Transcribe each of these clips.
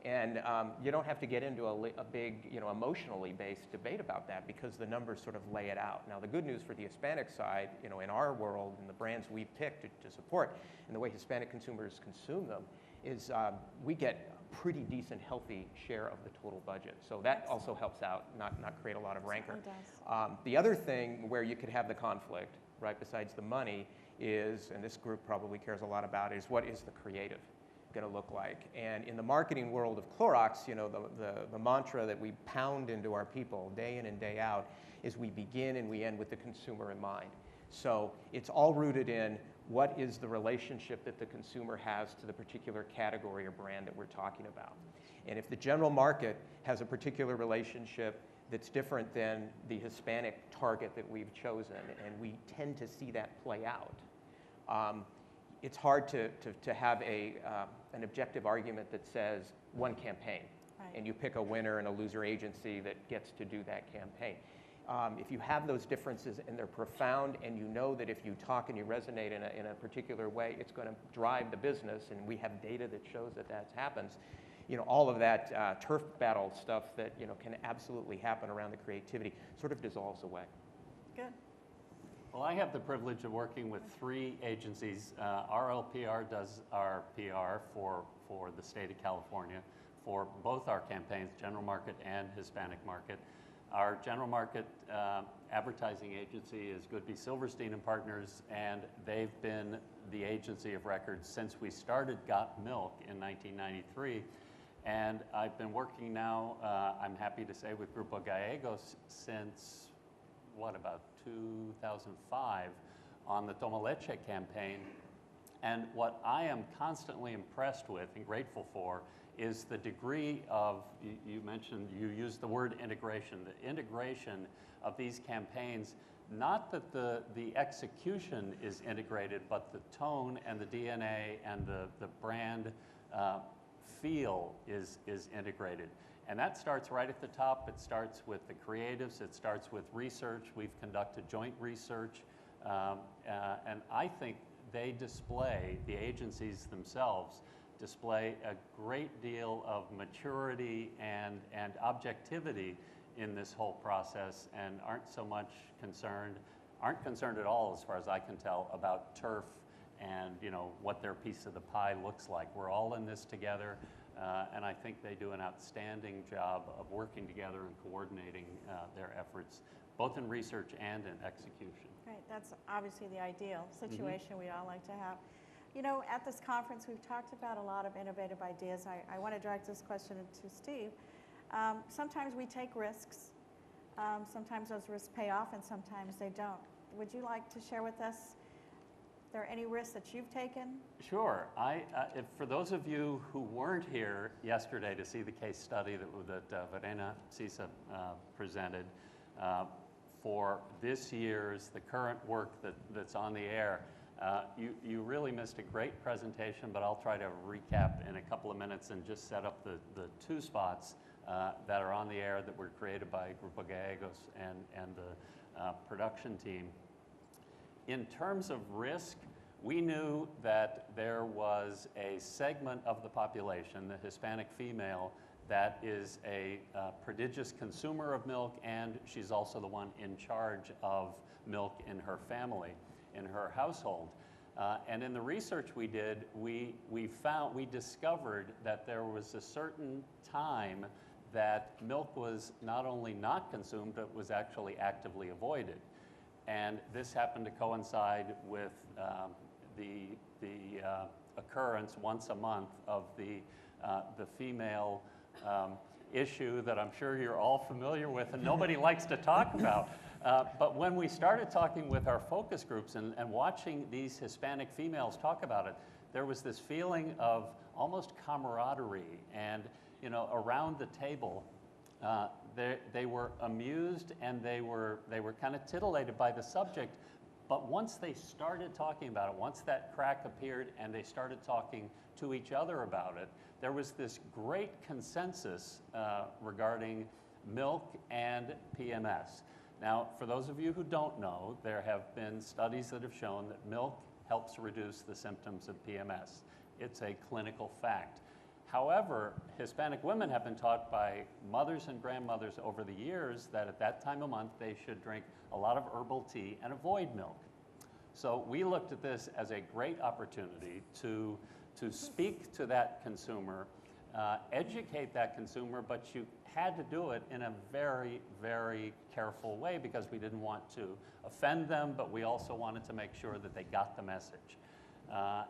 And you don't have to get into a big, emotionally based debate about that because the numbers sort of lay it out. Now, the good news for the Hispanic side, in our world and the brands we've picked to support and the way Hispanic consumers consume them is we get a pretty decent, healthy share of the total budget. So that also helps out, not create a lot of rancor. The other thing where you could have the conflict, right, besides the money is, and this group probably cares a lot about, is what is the creative going to look like? And in the marketing world of Clorox, the mantra that we pound into our people day in and day out is we begin and we end with the consumer in mind. So it's all rooted in what is the relationship that the consumer has to the particular category or brand that we're talking about. And if the general market has a particular relationship that's different than the Hispanic target that we've chosen, and we tend to see that play out, it's hard to have an objective argument that says one campaign, right, and you pick a winner and a loser agency that gets to do that campaign. If you have those differences and they're profound, and you know that if you talk and you resonate in a particular way, it's going to drive the business, and we have data that shows that happens, all of that turf battle stuff that can absolutely happen around the creativity sort of dissolves away. Good. Well, I have the privilege of working with 3 agencies. RLPR does our PR for the state of California for both our campaigns, general market and Hispanic market. Our general market advertising agency is Goodby Silverstein and Partners, and they've been the agency of record since we started Got Milk in 1993. And I've been working now, I'm happy to say, with Grupo Gallegos since, about 2005 on the Toma Leche campaign. And what I am constantly impressed with and grateful for is the degree of, you mentioned, you used the word integration, the integration of these campaigns, not that the execution is integrated, but the tone and the DNA and the brand feel is integrated. And that starts right at the top. It starts with the creatives. It starts with research. We've conducted joint research. And I think they display, the agencies themselves, display a great deal of maturity and objectivity in this whole process, and aren't concerned at all, as far as I can tell, about turf and what their piece of the pie looks like. We're all in this together. And I think they do an outstanding job of working together and coordinating their efforts, both in research and in execution. Right, that's obviously the ideal situation we'd all like to have. At this conference, we've talked about a lot of innovative ideas. I want to direct this question to Steve. Sometimes we take risks. Sometimes those risks pay off, and sometimes they don't. Would you like to share with us, are there any risks that you've taken? Sure. For those of you who weren't here yesterday to see the case study that Verena Sisa presented, for this year's, the current work that's on the air, you really missed a great presentation, but I'll try to recap in a couple of minutes and just set up the 2 spots that are on the air that were created by Grupo Gallegos and the production team. In terms of risk, we knew that there was a segment of the population, the Hispanic female, that is a prodigious consumer of milk, and she's also the one in charge of milk in her family, in her household. And in the research we did, we discovered that there was a certain time that milk was not only not consumed, but was actually actively avoided. And this happened to coincide with the occurrence once a month of the female issue that I'm sure you're all familiar with and nobody likes to talk about. But when we started talking with our focus groups and watching these Hispanic females talk about it, there was this feeling of almost camaraderie, and around the table, they were amused and they were kind of titillated by the subject. But once they started talking about it, once that crack appeared and they started talking to each other about it, there was this great consensus regarding milk and PMS. Now, for those of you who don't know, there have been studies that have shown that milk helps reduce the symptoms of PMS. It's a clinical fact. However, Hispanic women have been taught by mothers and grandmothers over the years that at that time of month they should drink a lot of herbal tea and avoid milk. So we looked at this as a great opportunity to speak to that consumer, educate that consumer, but you had to do it in a very, very careful way because we didn't want to offend them, but we also wanted to make sure that they got the message.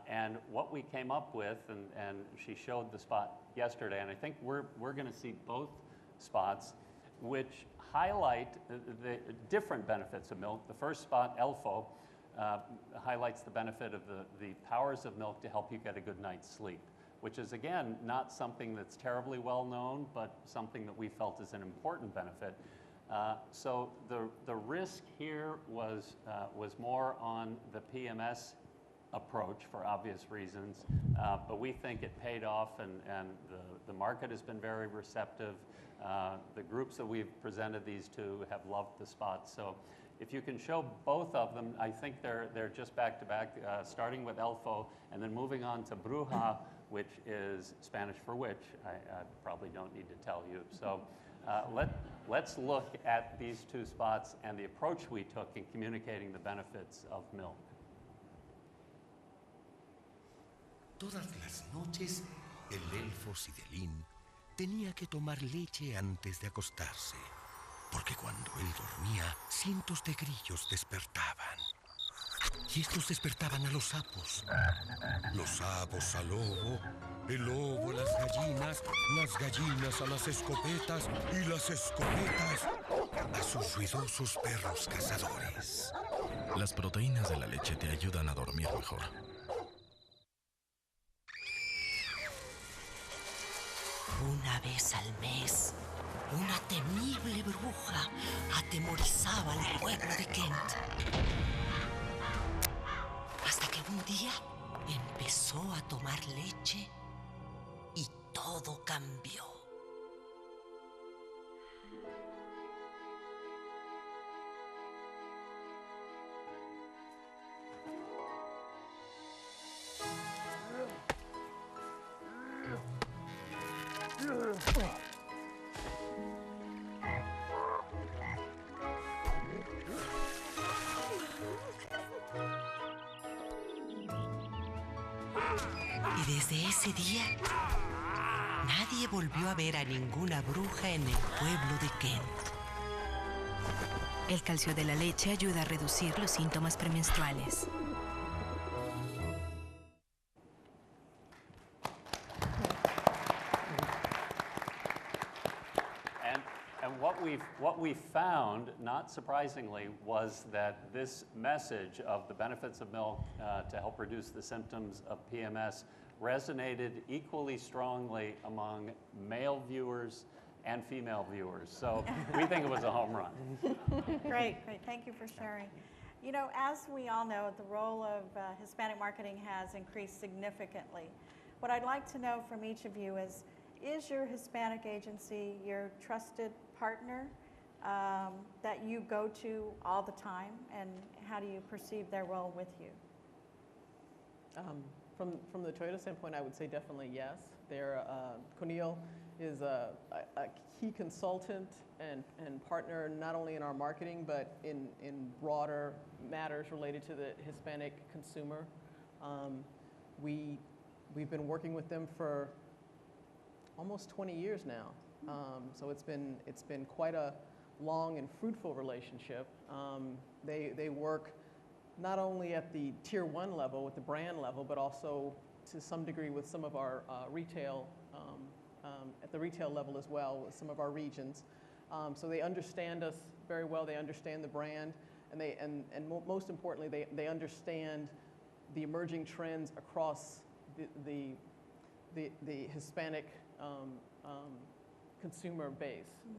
And what we came up with, and she showed the spot yesterday, and I think we're going to see both spots, which highlight the different benefits of milk. The first spot, Elfo, highlights the benefit of the powers of milk to help you get a good night's sleep, which is, again, not something that's terribly well known, but something that we felt is an important benefit. So the risk here was more on the PMS approach for obvious reasons, but we think it paid off, and the market has been very receptive. The groups that we've presented these to have loved the spots. So if you can show both of them, I think they're just back to back, starting with Elfo and then moving on to Bruja, which is Spanish for witch. I probably don't need to tell you. So let's look at these two spots and the approach we took in communicating the benefits of milk. Todas las noches, el elfo Sidelín tenía que tomar leche antes de acostarse, porque cuando él dormía, cientos de grillos despertaban. Y estos despertaban a los sapos al lobo, el lobo a las gallinas a las escopetas y las escopetas a sus ruidosos perros cazadores. Las proteínas de la leche te ayudan a dormir mejor. Una vez al mes, una temible bruja atemorizaba al pueblo de Kent. Hasta que un día empezó a tomar leche y todo cambió. Y desde ese día, nadie volvió a ver a ninguna bruja en el pueblo de Kent. El calcio de la leche ayuda a reducir los síntomas premenstruales. What we found, not surprisingly, was that this message of the benefits of milk to help reduce the symptoms of PMS resonated equally strongly among male viewers and female viewers. So we think it was a home run. Great. Thank you for sharing. You know, as we all know, the role of Hispanic marketing has increased significantly. What I'd like to know from each of you is your Hispanic agency your trusted partner that you go to all the time, and how do you perceive their role with you? From the Toyota standpoint, I would say definitely yes. Conil is a key consultant and partner not only in our marketing but in broader matters related to the Hispanic consumer. We've been working with them for almost 20 years now. So it's been quite a long and fruitful relationship. They work not only at the tier 1 level with the brand level, but also to some degree with some of our retail, at the retail level as well with some of our regions. So they understand us very well. They understand the brand, and most importantly, they understand the emerging trends across the Hispanic consumer base.